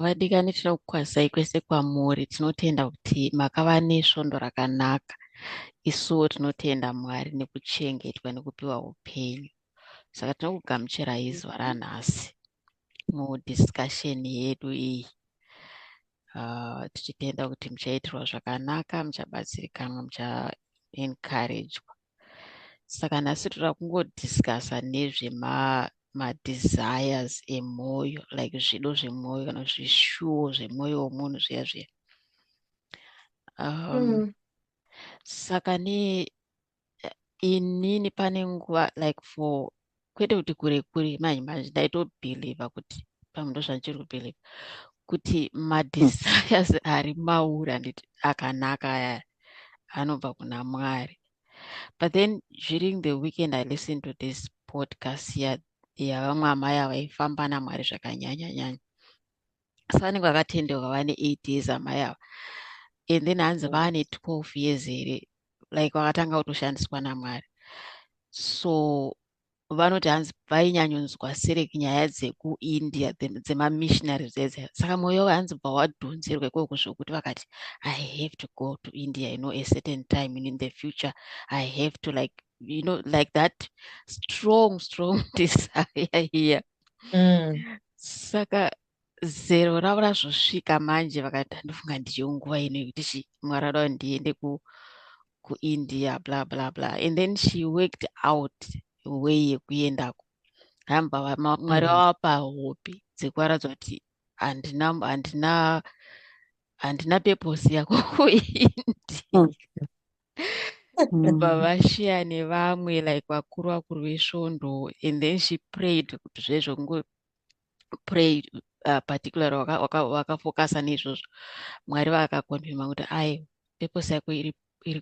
Vadikani, tinokukwazisai kwese kwamuri. Tinotenda kuti makava nesvondo rakanaka. Isuwo tinotenda Mwari nekuchengetwa nekupiwa upenyu. Saka tinokugamuchirai zuva ranhasi mudhisikasheni yedu iyi. Tichitenda kuti muchaitirwa zvakanaka, muchabatsirikanwa, muchaenkarejwa. Saka nhasi toda kungodhisikasa madesires emwoyo, like zvido zvemwoyo kana zvishuwo zvemwoyo womunhu zviya zviya. Saka inini pane nguva like for kwete kuti kure kure manje manje ndaitobhilivha kuti pamundo zvandichiri kubhilivha kuti madesires ari mauri handiti akanaka aya anobva kuna Mwari. But then during the weekend I listened to this podcast yavamwe amai avaifamba naMwari zvakanyanya nyanya. Saka vanenge vakatendeuka vane 8 days amai ava, and then hanzi vaane 12 years here, like vakatanga kutoshandiswa naMwari. So vanoti hanzi vainyanyonzwa sereki nyaya dzekuIndia dzemamissionaries edzi. Saka mwoyo hanzi bva wadhonzerwa ikoko zvokuti vakati I have to go to India, a certain time in the future. I have to like that strong desire here. Saka zero ravo razvosvika manje vakati handifunga ndiyo nguva ino yekuti Mwari ada ndiende kuIndia bla bla bla, and then she worked out way yekuendako. Hamba Mwari wavapa hope dzekuvaradza kuti handina purpose yako kuIndia. Vavashiya nevamwe like vakuru vesvondo, and then she prayed kuti zvezvo kungo pray particularly wakafokasa neizvozvo. Mwari vakakonfirma kuti ai purpose yako iri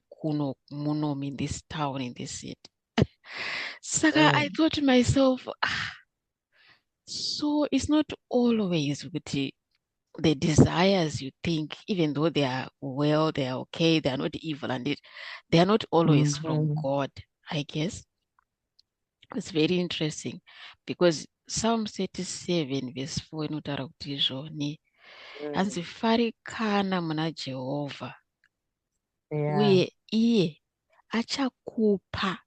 kuno munomu in this town, in this city. Saka I thought to myself, so it's not always kuti the desires you think, even though they are well, they are okay, they are not evil, and they are not always from God, I guess. It's very interesting because Psalm 37 verse 4 inotaura kuti izvoni hanzi farikana muna Jehovha uye iye achakupa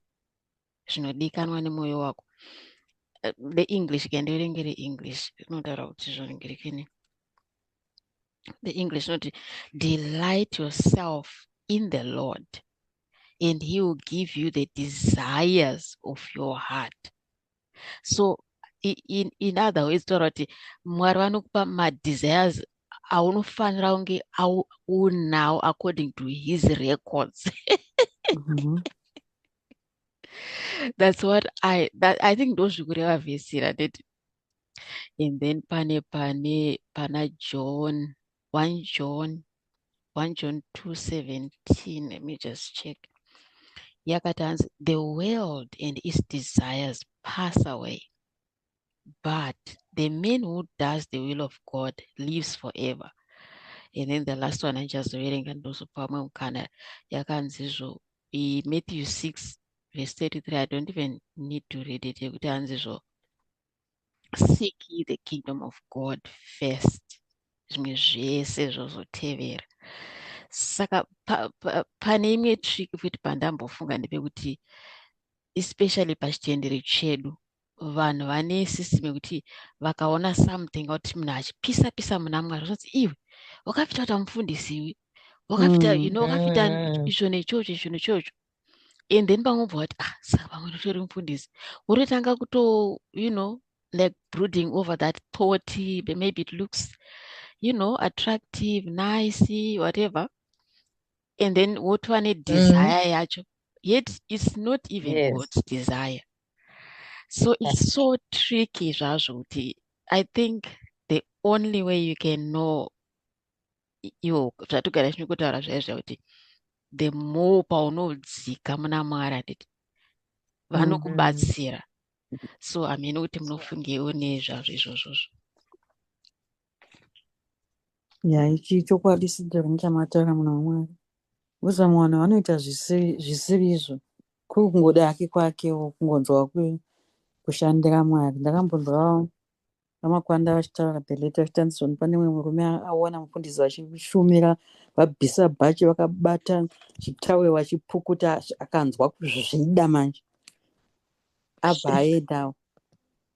zvinodikanwa nemwoyo wako. The English can do English inotaura kuti izvoni. The English not delight yourself in the Lord and he will give you the desires of your heart. So in other words, Mwari vanokupa madesires aunofanira kunge unawo according to his records. That's what I think ndozvikureva vhesi radeti. And then pana John 1 John 2:17. Let me just check. Yakati the world and its desires pass away, but the man who does the will of God lives forever. And then the last one I just reading and also pamwe mukana yakanzizvo Matthew 6 verse 33. I don't even need to read it. Yekuti hanzizvo seek ye the kingdom of God first, zvimwe zvese zvozotevera. Saka pane imwe trick kuti pandambofunga ndepekuti especially pachitendero chedu vanhu vane system yekuti vakaona something kuti munhu achipisa muna Mwari zvinoti iwe wakapita kuita mufundisi, wakapita wakapita izvo nechocho, and then pamwe ubva kuti saka pamwe ndotori mufundisi, urotanga kuto like brooding over that thought. Maybe it looks attractive, nice, whatever, and then what one desire yacho, yet it's not even God's desire. So it's so tricky zvazvo. I think the only way you can know zvatogara zvinokutaura zvaizva kuti the more paunodzika muna Mwari handiti vanokubatsira. So hamene kuti munofungewo nezvazvo izvozvozvo. Ichi chokwadi sidhari ndichamataura muna Mwari. Uza mwana vanoita zvisiri izvo, kuri kungoda hake kwakewo kungonzwa kushandira Mwari. Ndakambonzwawo vamakwanda vachitaura beleta vachitandiswa pane mumwe murume aona mufundisi vachishumira vabvisa bhachi vakabata chitawe vachipukuta akanzwa kuzvida manje abva aendawo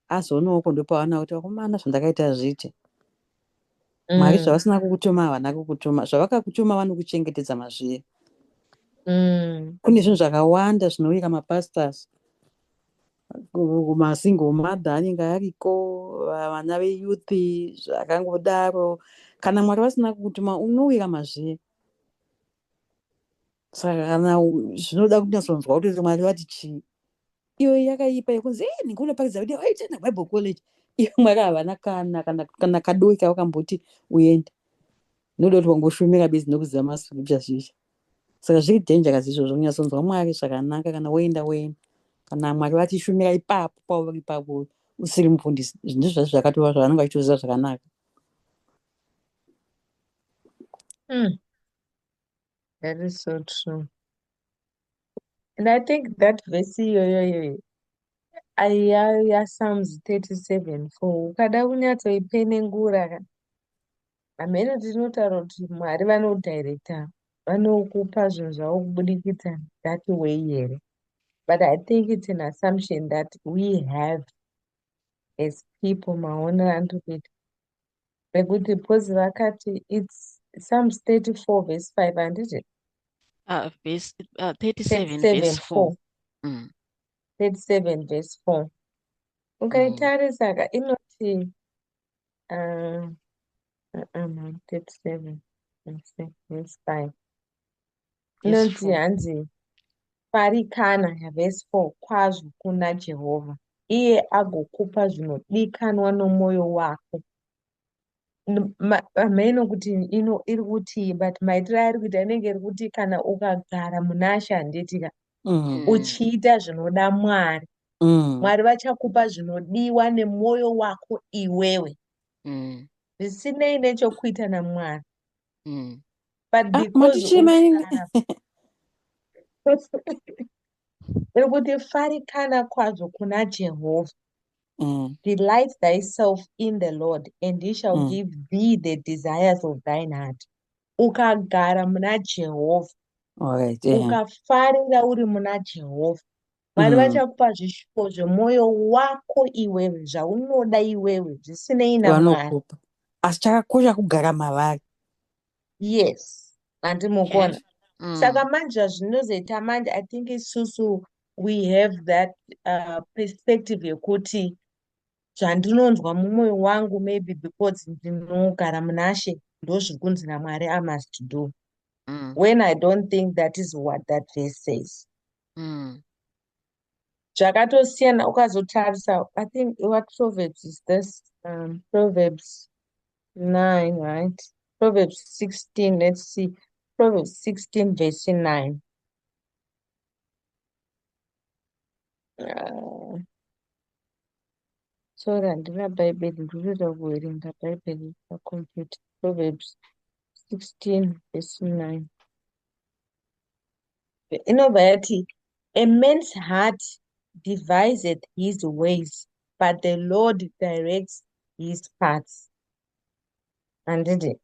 azoonawo kundopawana kuti vakomana zvandakaita zviti mwari zvavasina kukutuma havana kukutuma zvavakakutuma vanokuchengetedza mazviye. Kune zvinhu zvakawanda zvinowira mapastors masingle mother anenge ariko vana veyuthi zvakangodaro kana mwari vasina kukutuma unowira mazviye. Saka kana zvinoda kunyatsonzwa kuti mwari vati chii iyo yakaipa yekunzi ndikunoparidza kuti waitenda Bible college iyo mwari havana kana kadoi kavakamboti uende noda kuti wangoshumira bezi nokuziva mascripture zvisha. Saka zviri dangerous izvozvo kunyatsonzwa mwari zvakanaka kana woenda kana mwari vatishumira ipapo pauri ipapo usiri mufundisi ndizvo zvakatova zvavanenge vachitoziva zvakanaka. That is so true. And I think that verse ya Psalms 37 for ukada kunyatsoipenengura amene tinotaura kuti mwari vanodirecta vanokupa zvinhu zvavo kubudikidza that way here. But I think it's an assumption that we have as people maonero anotokuita rekuti pozi vakati it's Psalms 34 verse 5 handiti Verse 37 verse 4. 37 verse 4 ukaitarisa inoti 37 verse 5 inoti hanzi farikana yaverse 4 kwazvo kuna Jehovha iye agokupa zvinodikanwa nomwoyo wako. Hameno kuti iri kuti but maitiro ari kuita inenge iri kuti kana ukagara munashe handitika uchiita zvinoda Mwari Mwari vachakupa zvinodiwa nemwoyo wako iwewe zvisinei nechokuita naMwari. But because iri kuti farikana kwazvo kuna Jehovha. Delight thyself in the Lord, and he shall give thee the desires of thine heart. Ukagara muna Jehovha, ukafarira uri muna Jehovha, Mwari vachakupa zvishuvo zvemwoyo wako iwewe, zvaunoda iwewe, zvisinei naMwari. Asi chakakosha kugara mavari. Yes, handimukona. Saka manje zvinozoita manje, I think isusu we have that perspective yekuti zvandinonzwa mumwoyo wangu maybe because ndinogara munashe ndozviri kunzi naMwari I must do. When I don't think that is what that verse says. Zvakatosiyana ukazotarisa, I think what Proverbs is this? Proverbs 9, right? Proverbs 16, let's see. Proverbs 16 verse 9. Sorry, handina Bible ndinoda kuverenga Bible paComputer. Proverbs 16 verse 9. Inobva yati, a man's heart deviseth his ways, but the Lord directs his paths. Handiti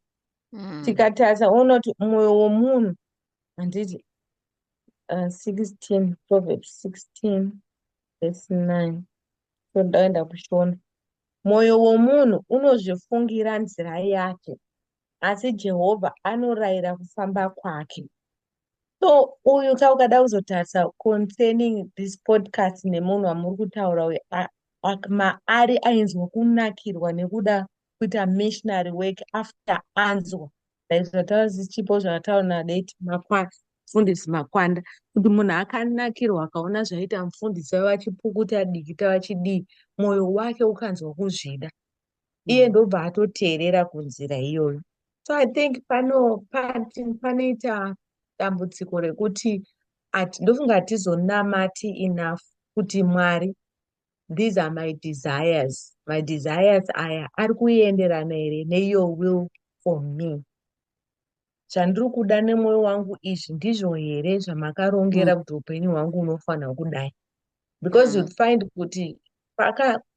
tikatarisa unoti mwoyo womunhu handiti 16 Proverbs 16 verse 9. So ndaenda kushona mwoyo womunhu unozvifungira nzira yake, asi Jehovha anorayira kufamba kwake. So uyu ukada kuzotarisa concerning this podcast nemunhu wamuri kutaura uyu maari ainzwa kunakirwa nekuda kuita missionary work after anzwa zvataura zichipo zvataura nadeti mufundisi Makwanda kuti munhu akanakirwa akaona zvaita mufundisi wave vachipukuta dikita vachidii mwoyo wake ukanzwa kuzvida iye ndobva atoteerera kunzira iyoyo. So I think panoita dambudziko rekuti ndofunga hatizonamati enough kuti Mwari, these are my desires. My desires aya ari kuenderana here neyour will for me. Zvandiri kuda nemwoyo wangu izvi ndizvo here zvamakarongera kuti upenyu hwangu unofanira kudai. Because you'll find kuti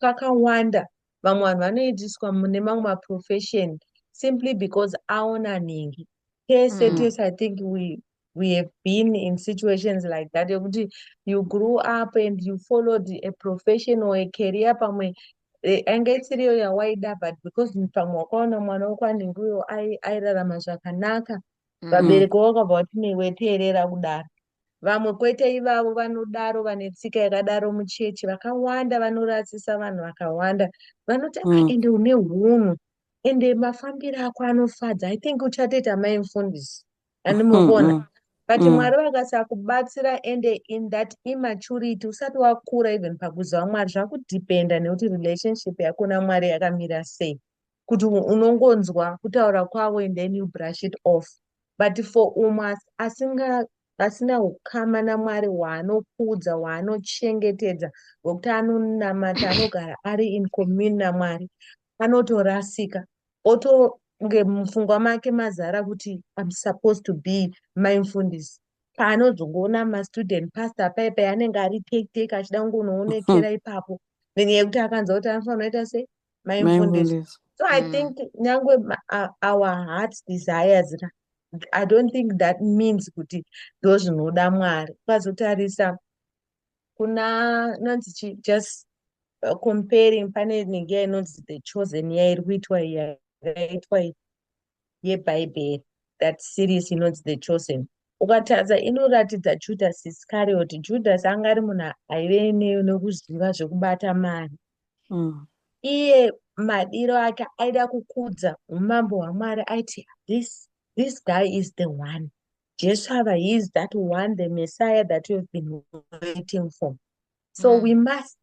kakawanda vamwe vanhu vanoitiswa mune mamwe maprofession simply because aona nhingi. Tese tese I think we have been in situations like that yekuti you grew up and you followed a profession or a career pamwe ainge isiriyo yawaida, but because pamwe wakaona mwana wokwanhingi uyo airarama zvakanaka, vabereki vakabva kuti newe teerera kudaro. Vamwe kwete ivavo vanodaro, vane tsika yakadaro muchechi vakawanda, vanorasisa vanhu vakawanda, vanoti ende une hunhu ende mafambiro ako anofadza, I think uchatoita mai mufundisi andimukona. But Mwari vakasakubatsira ende in that immaturity usati wakura even pakuziva Mwari zvakudhipenda nekuti relationship yako naMwari yakamira sei, kuti unongonzwa kutaura kwavo and then you brush it off. But for umwe asina ukama naMwari hwaanokudza, hwaanochengetedza, hwekuti anonamata, anogara ari in commune naMwari, anotorasika otonge mupfungwa make mazara kuti I'm supposed to be mai mufundisi. Paanozongoona mastudent pastor paipai anenge ari take achida kungonoonekera ipapo nenyaya yekuti akanzwa kuti anofanira kuita sei mai mufundisi. So I think nyangwe our heart's desires, I don't think that means kuti ndozvinoda Mwari. Ukazotarisa kuna nonzi just comparing, pane nenge inonzi The Chosen yairi kuitwa yakaitwa yeBhaibheri, that series inonzi The Chosen. Ukatarisa inoratidza Judas Iscariot. Judas anga ari munhu aive nekuziva zvekubata mari. Iye madiro ake aida kukudza umambo hwaMwari, aiti this guy is the one. Jehovah, he is that one, the Messiah that you have been waiting for. So we must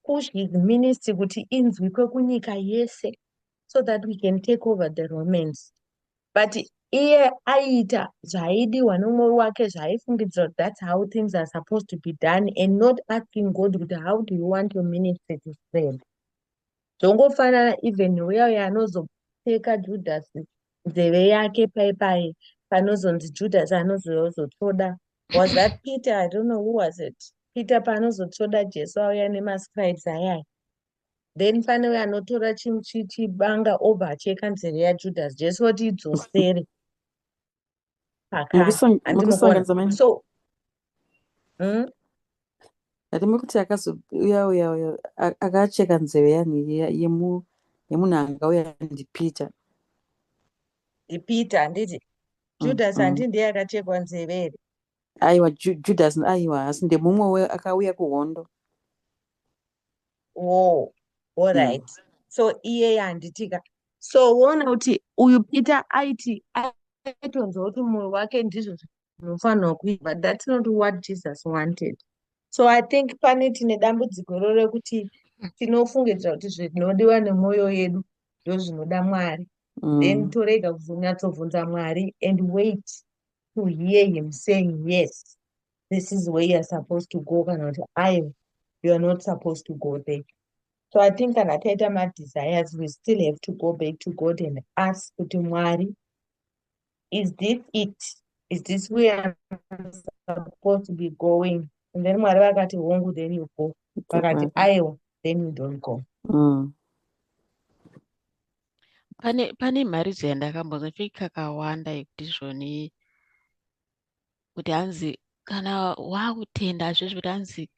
push his ministry kuti inzwikwe kunyika yese, so that we can take over the Romans. But iye aita zvaidiwa nomwoyo wake, zvaifungidzira kuti that's how things are supposed to be done, and not asking God kuti how do you want your ministry to spread. Zvongofanana even neuya anozopfeka Judas nzeve yake paipai panozonzi Judas anozotoda. Was that Peter? I don't know who was it. Peter paanozotoda Jesu auya nemascribes ayaya. Then pane uyo anotora chibanga obva acheka nzeve yaJudas. Jesu oti idzosere pakati. Andimukona. So ati mukuti akazouya akacheka nzeve yemunhu angauya ndiPeter. ndiPeter handiti Judas handi ndiye akachekwa nzeve here? Aiwa, Judas aiwa, asi ndemumwe akauya kuhondo. Oh, all right. So iye handitika. So wona kuti uyu Peter aitonzwa kuti mwoyo wake ndizvo zvinofanirwa kuitwa, but that's not what Jesus wanted. So I think pane tine dambudziko rekuti tinofungidzira kuti zvinodiwa nemwoyo yedu ndozvinoda Mwari. Then torega kuzonyatsobvunza Mwari and wait to hear him saying, yes, this is where you're supposed to go, kana kuti you're not supposed to go there. So I think kana taita ma-desires, we still have to go back to God and ask kuti Mwari, is this it? Is this where I'm supposed to be going? And then Mwari vakati hongu, then you go. Vakati aiwa, then you don't go. Pane mharidzo yandakambonzwa kakawanda yekuti zvoni kuti hanzi kana wakutenda zvezvo kuti hanzi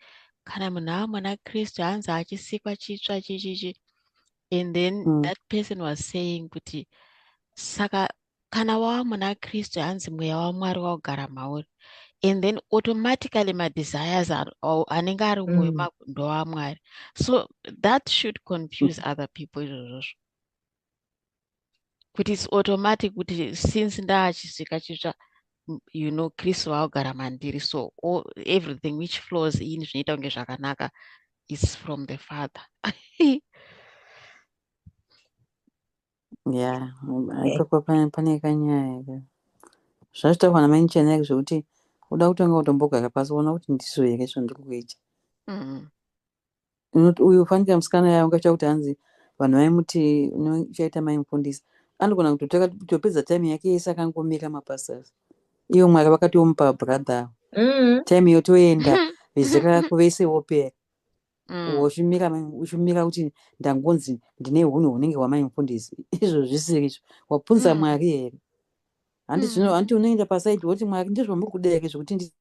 kana munhu amwana Kristu hanzi achisikwa chitsva chichichi, and then that person was saying kuti saka kana wamwana Kristu hanzi mweya waMwari wakugara mauri, and then automatically ma-desires anenge ari mumwoyo mako ndowaMwari. So that should confuse other people izvozvo, kuti it's automatic kuti since ndaachisika chitsva, you know, Kristu wakugara mandiri, so everything which flows in zvinoita kunge zvakanaka is from the Father. Yeah, ipapo pane kanyaya zvachitaurwa namai Mucheneki zvekuti uda kutanga kutombogara pasi uona kuti ndizvo here zvandiri kuita. Uyu fanika musikana yayo ungaita kuti hanzi vanhu vaimuti uchaita mai mufundisi, anogona kutopedza time yake yese akangomira mapasasi. Iyo Mwari vakatomupa brother time yotoenda vezera rako vese wopera. uchimira kuti ndangonzi ndine hunhu hunenge hwamaimufundisi. Izvo zvisiri izvo. Wabvunza Mwari here? Handiti unoenda pasaidi woti Mwari ndizvo muri kuda here zvokuti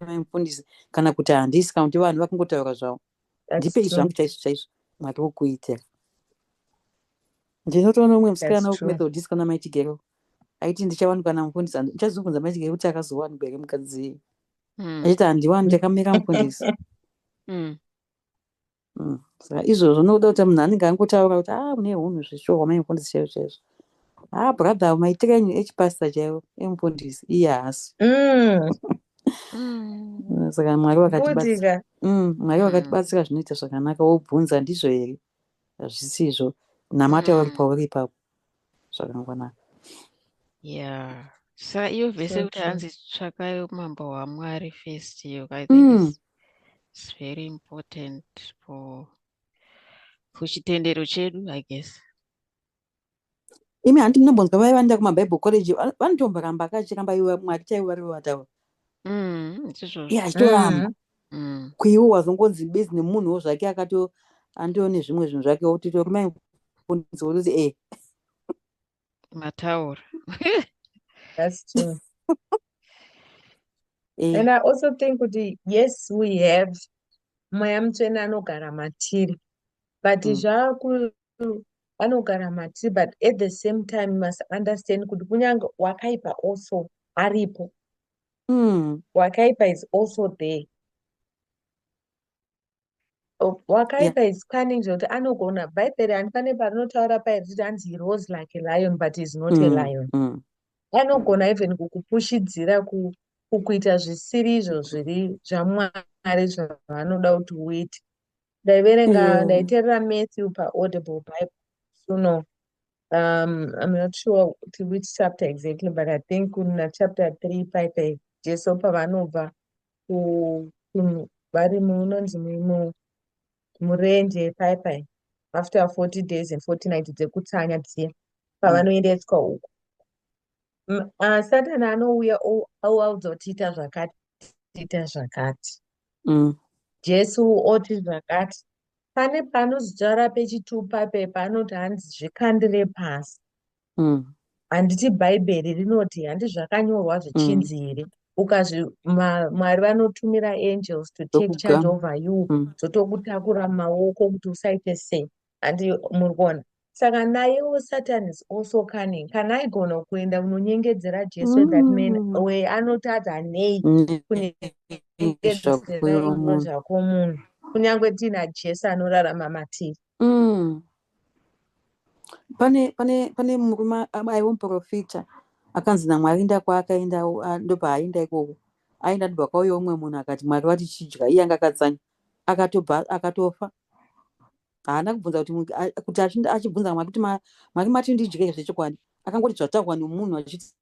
maimufundisi kana kuti handisi kana kuti vanhu vakungotaura zvavo. Ndipe izvo zvangu chaizvo chaizvo Mwari wokuitira. Ndinotoona umwe musikana wekumethodist kana maitigero aiti ndichawanikwa namufundisi ndichazobvunza maitigero kuti akazowanikwa here mukadzi achiti handiwani ndakamira mufundisi. Saka izvozvo nokuda kuti munhu anenge angotaura kuti mune hunhu zvisho hwamaimufundisi chaizvo chaizvo. Brother maitiro enyu echipasta chaivo emufundisi iye haasi. Saka Mwari wakatibatsira. Mwari wakatibatsira zvinoita zvakanaka wobvunza ndizvo here hazvisizvo namata uri pauri ipapo zvakangwanaka. Saka iyo vhese kuti hanzi tsvakai umambo hwaMwari first, I think it's very important for chitendero chedu, I guess. Imi handi munombonzwa vaya vanoenda kumaBible college vanotomboramba akachiramba iwe Mwari chaivo vari vataura. Achitoramba kuiwo wazongonzi bezi nemunhuwo zvake andoo nezvimwe zvinhu zvake wotitorumai mufundisi wototi mataura. That's true. And I also think that yes, we have Mweya Mutsvene anogara matiri, but anogara matiri, but at the same time you must understand kuti kunyange wakaipa also aripo. Wakaipa is also there. Wakaipa is cunning zvekuti anogona Bible handipane parinotaura pairi kuti hanzi he rose like a lion but is not a lion. Anogona even kukupushidzira kukuita zvisiri izvo zviri zvaMwari zvavanoda kuti uite. Ndaiterera Matthew paAudible Bible. So no, I'm not sure to which chapter exactly, but I think kuna chapter 3 paipai Jesu pavanobva vari munonzi murenje paipai after 40 days and 40 nights dzekutsanya dziya pavanoendeswa uko. Satani anouya oudza kuti ita zvakati, ita zvakati. Jesu oti zvakati. Pane panozotaura pechitupa panoti hanzi zvikandire pasi. Handiti Bhaibheri rinoti handi zvakanyorwa zvichinzi here. Mwari vanotumira angels to take charge over you, zotokutakura maoko kuti usaite sei. Handi murikuona. Saka naiwo Satan is also cunning. Kana aigona kuenda kunonyengedzera Jesu that man way anotadza nei kunengedzera iwo zvako munhu. Kunyange tina Jesu anorarama matiri. Pane murume aiwa muprofita akanzi naMwari enda kwaakaenda ndopaaenda ikoko. Aenda ndobva kwauya umwe munhu akati Mwari vati chidya, iye anga akatsanya akatofa. Haana kubvunza kuti achibvunza Mwari kuti Mwari mati ndidye zvechokwadi. Akangoti zvataurwa nemunhu achiti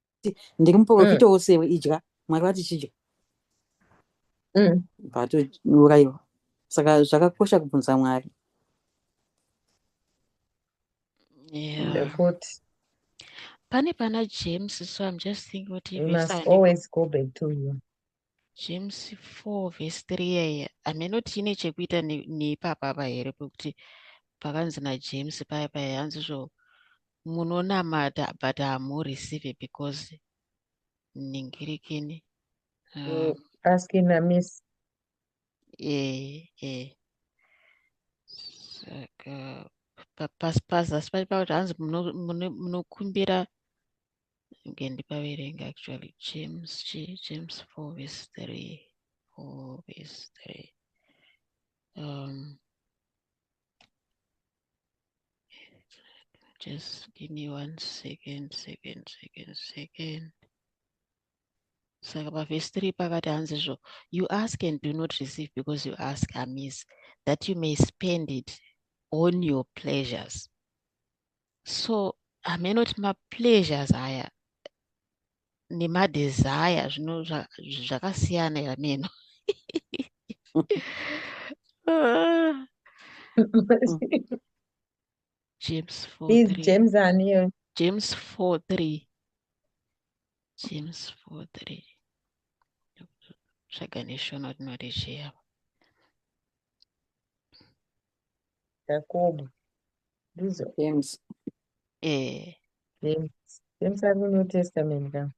ndiri muprofita wosewe idya. Mwari vati chidya. Patourayiwa. Saka zvakakosha kubvunza Mwari. Pane pana James, so I'm just thinking what you must always go back to you. James 4 verse 3 amenoti ine chekuita nepapapa here pekuti pakanzi naJames paya hanzi zvo munonamata but hamureceive because ningirikini asking a miss. Saka pazasi pacho kuti hanzi munokumbira ngendipaverenga actually James 4 verse 3 4 verse 3 just give me 1 second. Saka paverse 3 pakati hanzi zvo you ask and do not receive because you ask amiss that you may spend it on your pleasures. So amenoti mapleasures aya nemadesire zvakasiyana yameno. James 4:3. James aniyo. James 4:3. James 4:3. zvaganishona tinoricheya. Jacob. Ndizo. James. James. James ari muNew Testament ka.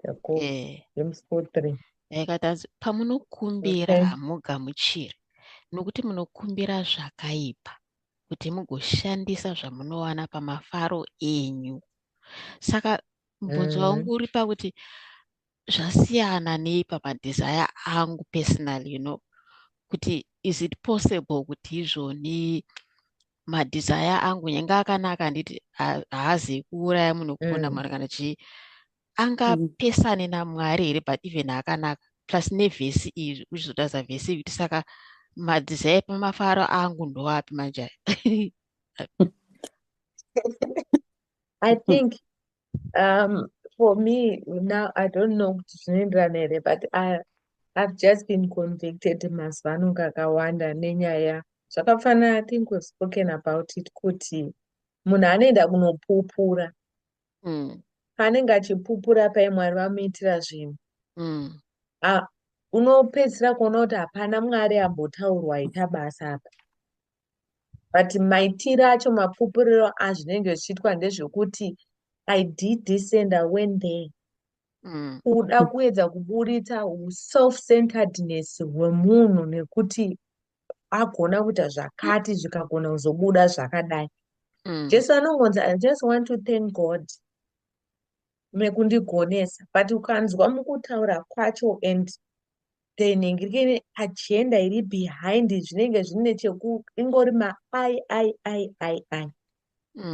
Jacob. James 4:3. Yakatanzi pamunokumbira Okay. hamugamuchiri, nokuti munokumbira zvakaipa, kuti mugoshandisa zvamunowana pamafaro enyu. Saka mubvunzo wangu uri pakuti zvasiyana nepamadesire angu personally, kuti is it possible kuti izvoni madesire angu nyange akanaka handiti haazi kuuraya munhu kuponda Mwari kana chii, angapesane naMwari here, but even akanaka plus nevhesi iyi uchizotaridza vhesi iyi kuti saka madesire pamafaro angu ndoapi manje? I think for me now, I don't know kuti zvinoenderana here, but I've just been convicted mazuva anonga akawanda nenyaya zvakafanana. I think we've spoken about it kuti munhu anoenda kunopupura paanenge achipupura pai Mwari vamuitira zvinhu unopedzisira kuona kuti hapana Mwari ambotaurwa ita basa apa, but maitiro acho mapupuriro azvinenge zvichiitwa ndezvekuti I did this and I went there. Kuda kuedza kuburitsa self-centeredness hwemunhu nekuti agona kuita zvakati zvikagona kuzobuda zvakadai. Jesu anongonzi I just want to thank God mekundigonesa, but ukanzwa mukutaura kwacho and then ingiri agenda iri behind zvinenge zvine ingori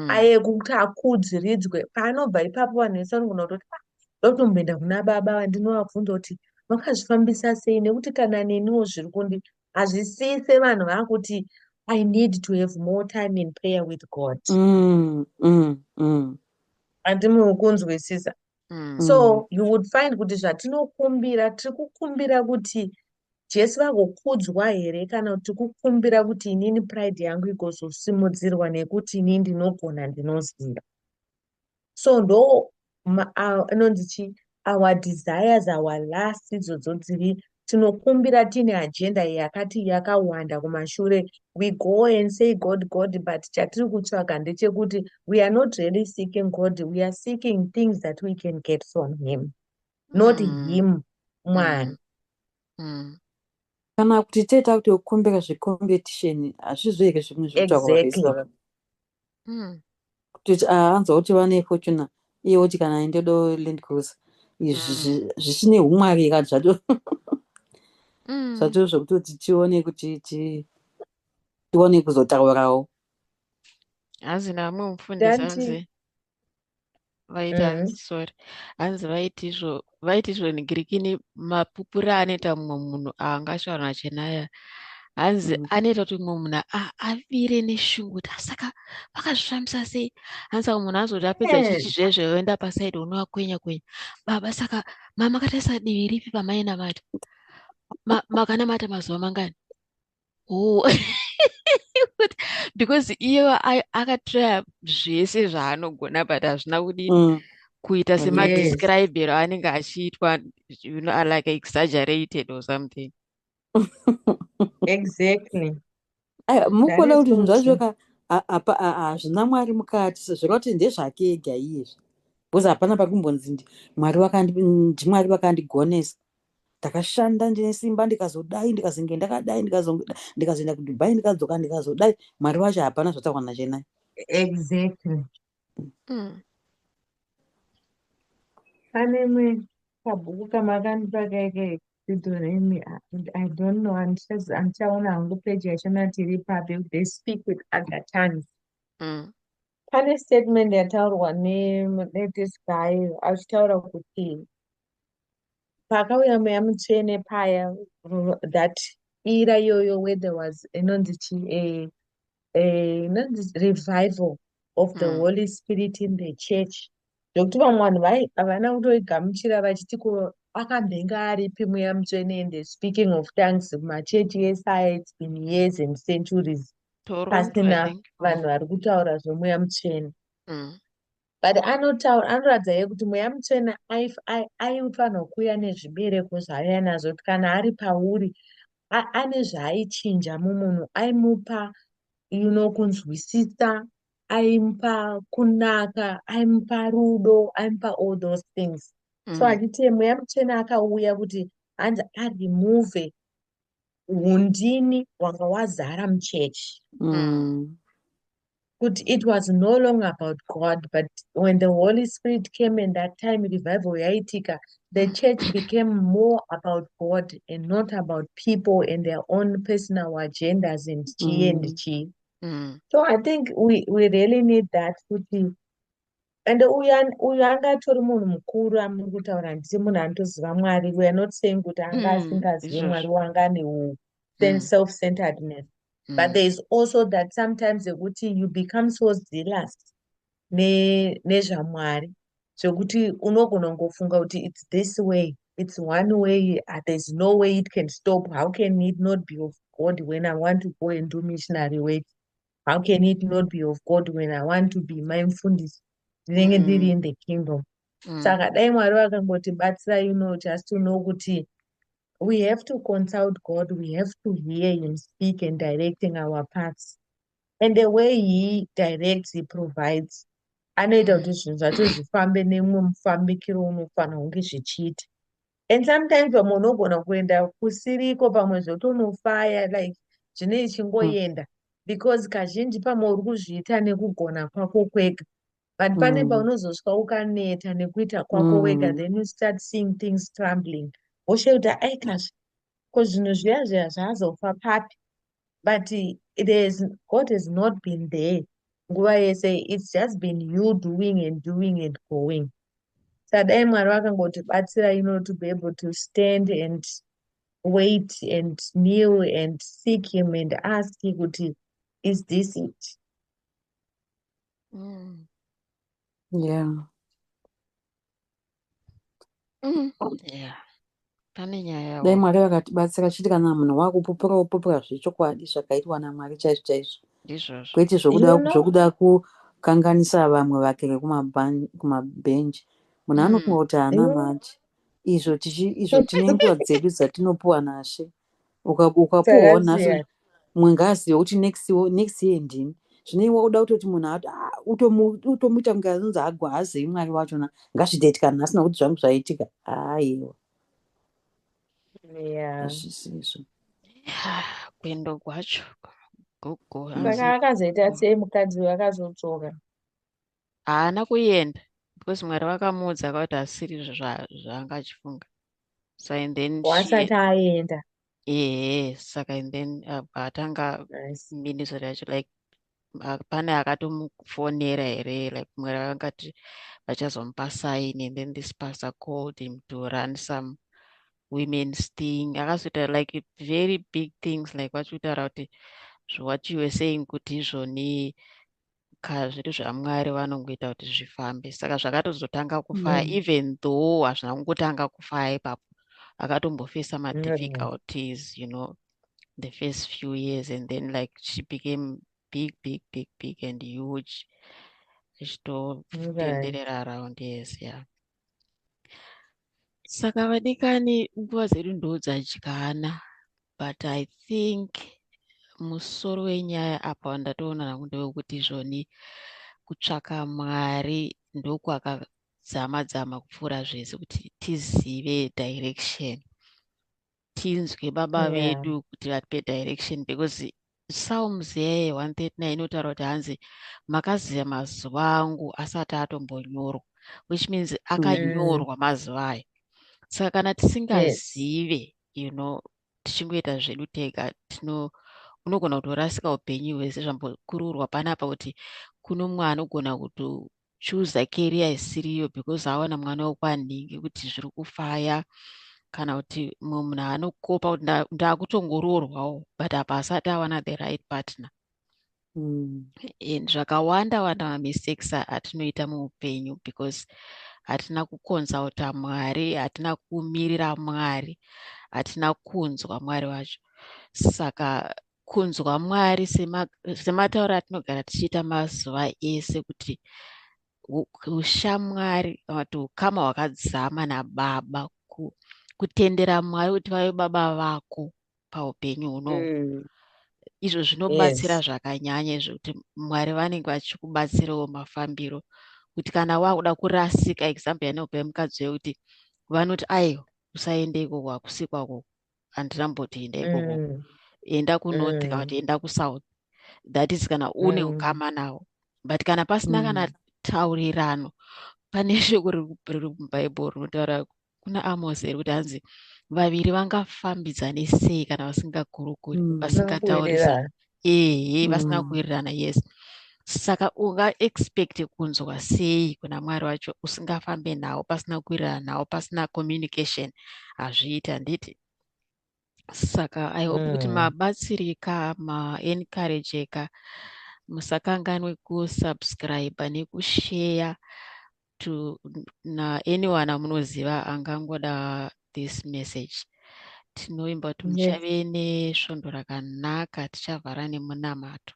aye kuti akudziridzwe. Paanobva ipapo vanhu vese vanogona kutoti ndotomboenda kuna baba vandinovabvunza kuti makazvifambisa sei, nekuti kana neniwo zviri kundi hazvisise vanhu vakuti I need to have more time in prayer with God. Handimuri kunzwisisa. So you would find kuti zvatinokumbira tiri kukumbira kuti Jesu vagokudzwa here kana kuti kukumbira kuti inini pride yangu igozosimudzirwa nekuti ini ndinogona ndinoziva. So ndo anonzi chi our desires, our lusts idzodzo dziri tinokumbira tine agenda yakati yakawanda kumashure. We go and say God, God, but chatiri kutsvaga ndechekuti we are not really seeking God, we are seeking things that we can get from him, not him, Mwari. Kana kuti teta kuti kukumbira zvecompetition hazvizvo here zvimwe zvinotsvakwa pabhesi kuti anzwa kuti vane fortuna iye kuti kana ndodo Land Cruiser zvisine umwari kati zvato zvokutoti tione kuti tione kuzotaurawo. Hazina amwe mufundisi hanzi vaita sorry hanzi vaiti izvo negirikini mapupura anoita mumwe munhu angashaurwa nachenaya hanzi anoita kuti mumwe munhu avire neshungu kuti saka vakazvifambisa sei. Hanzi saka munhu anozoti apedza chichizvezve oenda pasaidi unovakwenya kwenya, baba saka makataisa divi ripi pamainamata, makanamata mazuva mangani? Because iye akatraya zvese zvaanogona but hazvina kudini kuita semadescribero anenge achiitwa, like exaggerated or something. Exactly. Mukuona kuti zvinhu zvacho hazvina Mwari mukati, zviroti ndezvake ega iyezvi, because hapana pakumbonzi ndimwari vakandigonesa, ndakashanda ndine simba ndikazodai ndikazenge ndakadai ndikazoenda kuDubai ndikadzoka ndikazodai, Mwari wacho hapana zvotaurwa nachenai. Exactly. Pane mwe kabhuku kamakandipa kaike Deuteronomy, I don't know, andichaona hangu peji yachona tiri papi, they speak with other tongues. Pane statement yataurwa this guy achitaura kuti pakauya mweya mutsvene paya, that era iyoyo where there was inonzi revival of the Holy Spirit in the church, zvokuti vamwe vanhu havana kutoigamuchira vachiti akambenga aripi mweya mutsvene, and speaking of tongues mumachechi esaya it's been years and centuries pasina vanhu vari kutaura zvemweya mutsvene. but anoratidza iye kuti mweya mutsvene aifanirwa kuuya nezvibereko zvaaiya nazvo kuti kana ari pauri ane zvaaichinja mumunhu, aimupa kunzwisisa, aimupa kunaka, aimupa rudo, aimupa all those things. So achiti mweya mutsvene akauya kuti hanzi aremove undini wanga wazara muchechi. Kuti it was no longer about God, but when the Holy Spirit came and that time revival yaitika, the church became more about God and not about people and their own personal agendas and chi and chi. So I think we really need that kuti. And uyu anga atori munhu mukuru amuri kutaura ndisi munhu anotoziva Mwari. We are not saying kuti anga asingazivi Mwari wanga ane self-centeredness. But there is also that sometimes you become so zealous nezvaMwari zvekuti unogona kungofunga kuti it's this way, it's one way, there's no way it can stop. How can it not be of God when I want to go and do missionary work? How can it not be of God when I want to be mindfulness ndinenge ndiri in the kingdom? Saka dai Mwari vakangotibatsira just to know kuti we have to consult God, we have to hear him speak and directing our paths. And the way he directs, he provides. Anoita kuti zvinhu zvacho zvifambe nemumwe mufambikiro unofanira kunge zvichiita. And sometimes pamwe unogona kuenda kusiriko pamwe zvotonofaya like zvine chingoenda because kazhinji pamwe uri kuzviita nekugona kwako kwega. But pane paunozosvika ukaneta nekuita kwako wega, then you start seeing things trembling. Woshakuta aikazi ko zvinhu zviya zvazofa papi. But God has not been there. Nguva yese it's just been you doing and going. So dai Mwari vakangotibatsira to be able to stand and wait and kneel and seek him and ask kuti is this it? Yeah. Yeah. Pane nyaya Dai Mwari vakatibatsira chiti kana munhu wakupupura zvechokwadi zvakaitwa naMwari chaizvo chaizvo. ndizvozvo. Kwete zvokuda kukanganisa vamwe vake kumabhenji. Munhu anofunga kuti haana manje. Izvo tine nguva dzedu dzatinopuwa naShe. Ukapuwawo nhasi mumwe ngaazive kuti next year ndini. Zvineiwa kuda kutoti munhu utomuita kunge anonzi haazivi Mwari wachona ngazvidaitika nhasi nokuti zvangu zvaitika. Haiwa. Hazvisizvo. Kwendo kwacho gogo Saka akazoita sei mukadzi akazodzoka? haana kuenda because Mwari vakamuudza kuti hasiri zvaanga achifunga. So and then wasati aenda. Saka and then atanga ministry yacho like pane akatomufonera here like Mwari vakangati vachazomupa sign and then this pastor called him to run some women's thing. Akazoita like very big things like vachitaura kuti what you were saying kuti izvoni zviri zvaMwari vanongoita kuti zvifambe. Saka zvakatozotanga kufaya even though hazvina kungotanga kufaya ipapo. Akatombofesa difficulties, the first few years and then like she became big and huge. Ichitotenderera around, yes, yeah. Saka vadikani nguva dzedu ndo dzadyana, but I think musoro wenyaya apa ndatoona ndewekuti izvoni kutsvaka Mwari ndokwakadzama kupfuura zvese kuti tizive direction, tinzwe baba vedu kuti vatipe direction, because Psalms 139 inotaura kuti hanzi makaziva mazuva angu asati atombonyorwa, which means akanyorwa mazuva ayo. Saka kana tisingazive tichingoita zvedu tega unogona kutorasika upenyu hwese. Zvambokururwa panapa kuti kuno mwana anogona kutochuza career isiriyo because aona mwana wokwanhingi kuti zviri kufaya, kana kuti munhu anokopa kuti ndakutongoroorwawo but apa asati awana the right partner. And zvakawanda mamistakes atinoita muupenyu because hatina kukonzauta Mwari, hatina kumirira Mwari, hatina kunzwa Mwari wacho. Saka kunzwa Mwari sematauro atinogara tichiita mazuva ese kuti ushamwari kana kuti ukama hwakadzama nababa, kutendera Mwari kuti vave baba vako paupenyu hunohu. Izvo zvinobatsira Yes. zvakanyanya zvekuti Mwari vanenge vachikubatsirawo mafambiro, kuti kana wakuda kurasika, example yandinopa mukadzi wekuti vanoti aiwa usaende ikoko, hakusikwa koko, handinamboti enda ikoko, enda kunorth kana kuti enda kusouth, that is kana une ukama nawo. But kana pasina kana taurirano, pane shoko riri mubhaibheri rinotaura kuna Amos here kuti hanzi vaviri vangafambidzane sei kana vasingakurukuri, vasingataurisani, vasina kuwirirana. Yes, saka unga expect kunzwa sei kuna Mwari wacho usingafambe nawo, pasina kuwirirana nawo, pasina communication? Hazviiti, handiti? Saka I hope kuti mabatsirika, maencourageka, musakanganwe kusubscribe nekushare na anyone amunoziva angangoda this message. Tinoimba kuti muchave nesvondo rakanaka, tichavhara nemunamato.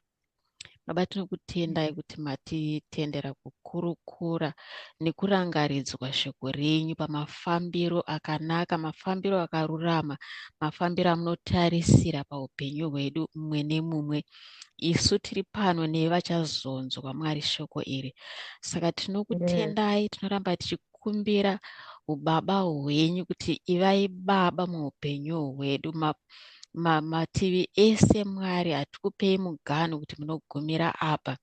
Baba, tinokutendai kuti matitendera kukurukura nekurangaridzwa shoko renyu pamafambiro akanaka, mafambiro akarurama, mafambiro amunotarisira paupenyu hwedu mumwe nemumwe. Isu tiri pano nevachazonzwa Mwari shoko iri. Saka tinokutendai, tinoramba tichikumbira ubaba hwenyu kuti ivai baba muupenyu hwedu. Mativi ese Mwari, hatikupei muganhu kuti munogumira apa.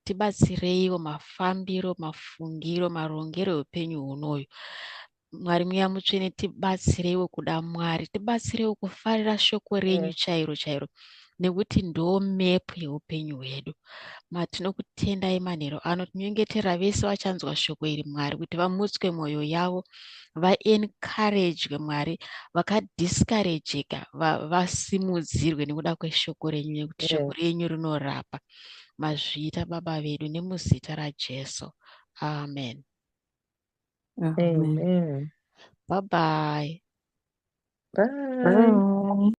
Tibatsireiwo mafambiro, mafungiro, marongero eupenyu hunoyu. Mwari mweya mutsvene, tibatsireiwo kuda Mwari, tibatsireiwo kufarira shoko renyu chairo chairo, nekuti ndo mepu yeupenyu hwedu. Matinokutendai manheru ano, tinyengetera vese vachanzwa shoko iri Mwari, kuti vamutswe mwoyo yavo, vaencouragwe Mwari, vakadiscourageka vasimudzirwe nekuda kweshoko renyu, nekuti shoko renyu rinorapa. Mazviita Baba vedu nemuzita raJesu, amen. Amen. Bye bye. Bye.